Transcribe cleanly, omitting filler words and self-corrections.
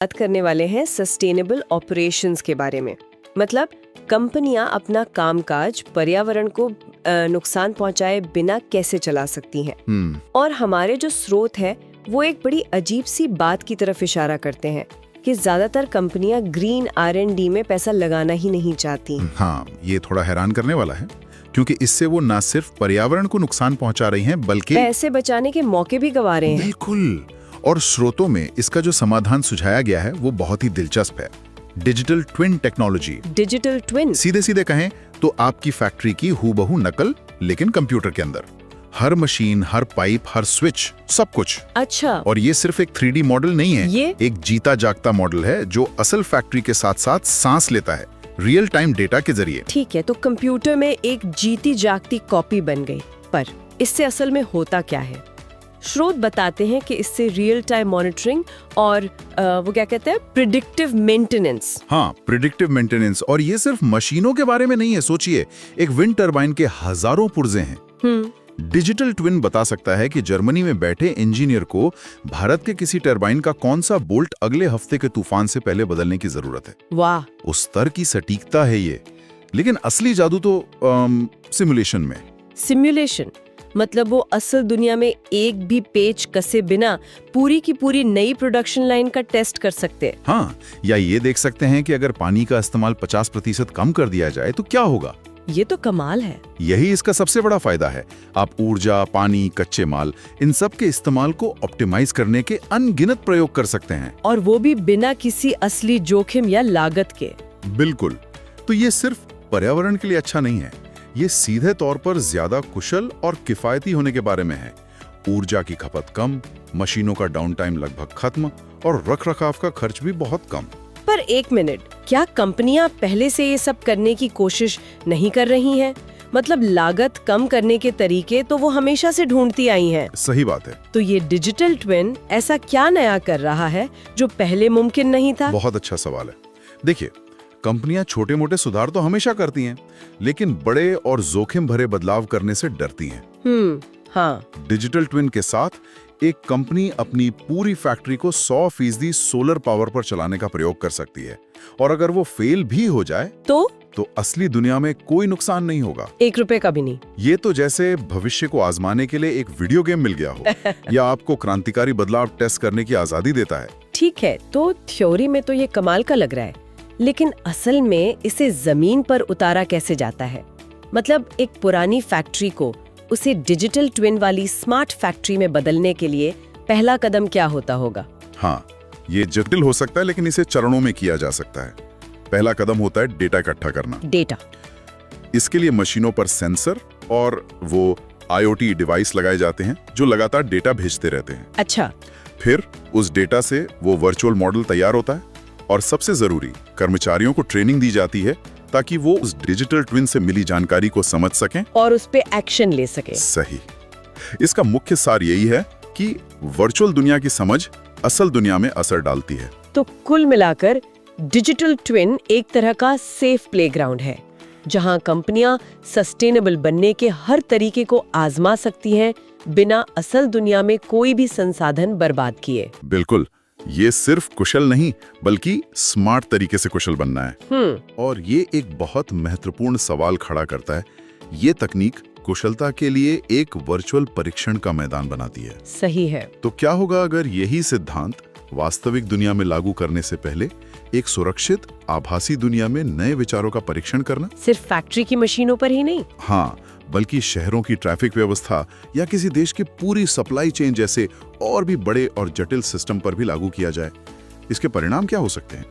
बात करने वाले हैं सस्टेनेबल ऑपरेशंस के बारे में। मतलब कंपनियां अपना कामकाज पर्यावरण को नुकसान पहुंचाए बिना कैसे चला सकती हैं। और हमारे जो स्रोत है वो एक बड़ी अजीब सी बात की तरफ इशारा करते हैं कि ज्यादातर कंपनियां ग्रीन R&D में पैसा लगाना ही नहीं चाहती। हाँ, ये थोड़ा हैरान करने वाला है, क्योंकि इससे वो न सिर्फ पर्यावरण को नुकसान पहुंचा रही हैं बल्कि पैसे बचाने के मौके भी गंवा रहे हैं। बिल्कुल। और स्रोतों में इसका जो समाधान सुझाया गया है वो बहुत ही दिलचस्प है। Digital twin technology. Digital twin सीधे सीधे कहें तो आपकी फैक्ट्री की हूबहू नकल, लेकिन कंप्यूटर के अंदर। हर मशीन, हर पाइप, हर स्विच, सब कुछ। अच्छा। और ये सिर्फ एक 3D मॉडल नहीं है, ये एक जीता जागता मॉडल है जो असल फैक्ट्री के साथ साथ सांस लेता है, रियल टाइम डेटा के जरिए। ठीक है, तो कंप्यूटर में एक जीती जागती कॉपी बन गई, पर इससे असल में होता क्या है? स्रोत बताते हैं कि इससे रियल टाइम मॉनिटरिंग और वो क्या कहते हैं, प्रिडिक्टिव मेंटेनेंस। हाँ, प्रिडिक्टिव मेंटेनेंस। और ये सिर्फ मशीनों के बारे में नहीं है। सोचिए, एक विंड टरबाइन के हजारों पुर्जे हैं। डिजिटल ट्विन बता सकता है कि जर्मनी में बैठे इंजीनियर को भारत के किसी टरबाइन का कौन सा बोल्ट अगले हफ्ते के तूफान से पहले बदलने की जरूरत है। वाह, उस स्तर की सटीकता है ये। लेकिन असली जादू तो सिमुलेशन में। सिमुलेशन मतलब वो असल दुनिया में एक भी पेच कसे बिना पूरी की पूरी नई प्रोडक्शन लाइन का टेस्ट कर सकते हैं। हाँ, या ये देख सकते हैं कि अगर पानी का इस्तेमाल 50% कम कर दिया जाए तो क्या होगा। ये तो कमाल है। यही इसका सबसे बड़ा फायदा है। आप ऊर्जा, पानी, कच्चे माल, इन सब के इस्तेमाल को ऑप्टिमाइज करने के अनगिनत प्रयोग कर सकते हैं, और वो भी बिना किसी असली जोखिम या लागत के। बिल्कुल। तो ये सिर्फ पर्यावरण के लिए अच्छा नहीं है, ये सीधे तौर पर ज्यादा कुशल और किफायती होने के बारे में है। ऊर्जा की खपत कम, मशीनों का डाउन टाइम लगभग खत्म और रखरखाव का खर्च भी बहुत कम। पर एक मिनट, क्या कंपनियां पहले से ये सब करने की कोशिश नहीं कर रही हैं? मतलब लागत कम करने के तरीके तो वो हमेशा से ढूंढती आई हैं। सही बात है। तो ये डिजिटल ट्विन ऐसा क्या नया कर रहा है जो पहले मुमकिन नहीं था? बहुत अच्छा सवाल है। देखिए, कंपनियां छोटे मोटे सुधार तो हमेशा करती हैं, लेकिन बड़े और जोखिम भरे बदलाव करने से डरती हैं। हाँ। डिजिटल ट्विन के साथ एक कंपनी अपनी पूरी फैक्ट्री को 100% सोलर पावर पर चलाने का प्रयोग कर सकती है, और अगर वो फेल भी हो जाए तो असली दुनिया में कोई नुकसान नहीं होगा, 1 रुपए का भी नहीं। ये तो जैसे भविष्य को आजमाने के लिए एक वीडियो गेम मिल गया हो या आपको क्रांतिकारी बदलाव टेस्ट करने की आजादी देता है। ठीक है, तो थ्योरी में तो ये कमाल का लग रहा है, लेकिन असल में इसे जमीन पर उतारा कैसे जाता है? मतलब एक पुरानी फैक्ट्री को उसे डिजिटल ट्विन वाली स्मार्ट फैक्ट्री में बदलने के लिए पहला कदम क्या होता होगा? हाँ, ये जटिल हो सकता है, लेकिन इसे चरणों में किया जा सकता है। पहला कदम होता है डेटा इकट्ठा करना। डेटा। इसके लिए मशीनों पर सेंसर और वो IoT डिवाइस लगाए जाते हैं जो लगातार डेटा भेजते रहते हैं। अच्छा। फिर उस डेटा से वो वर्चुअल मॉडल तैयार होता है, और सबसे जरूरी, कर्मचारियों को ट्रेनिंग दी जाती है ताकि वो उस डिजिटल ट्विन से मिली जानकारी को समझ सकें और उस पे एक्शन ले सकें। सही। इसका मुख्य सार यही है कि वर्चुअल दुनिया की समझ असल दुनिया में असर डालती है। तो कुल मिलाकर डिजिटल ट्विन एक तरह का सेफ प्लेग्राउंड है, जहां कंपनियां सस्टेनेबल बनने के हर तरीके को आजमा सकती हैं बिना असल दुनिया में कोई भी संसाधन बर्बाद किए। बिल्कुल। ये सिर्फ कुशल नहीं, बल्कि स्मार्ट तरीके से कुशल बनना है। और ये एक बहुत महत्वपूर्ण सवाल खड़ा करता है। ये तकनीक कुशलता के लिए एक वर्चुअल परीक्षण का मैदान बनाती है। सही है। तो क्या होगा अगर यही सिद्धांत वास्तविक दुनिया में लागू करने से पहले एक सुरक्षित आभासी दुनिया में नए विचारों का परीक्षण करना? सिर्फ फैक्ट्री की मशीनों पर ही नहीं। हाँ, बल्कि शहरों की ट्रैफिक व्यवस्था या किसी देश की पूरी सप्लाई चेन जैसे और भी बड़े और जटिल सिस्टम पर भी लागू किया जाए। इसके परिणाम क्या हो सकते हैं?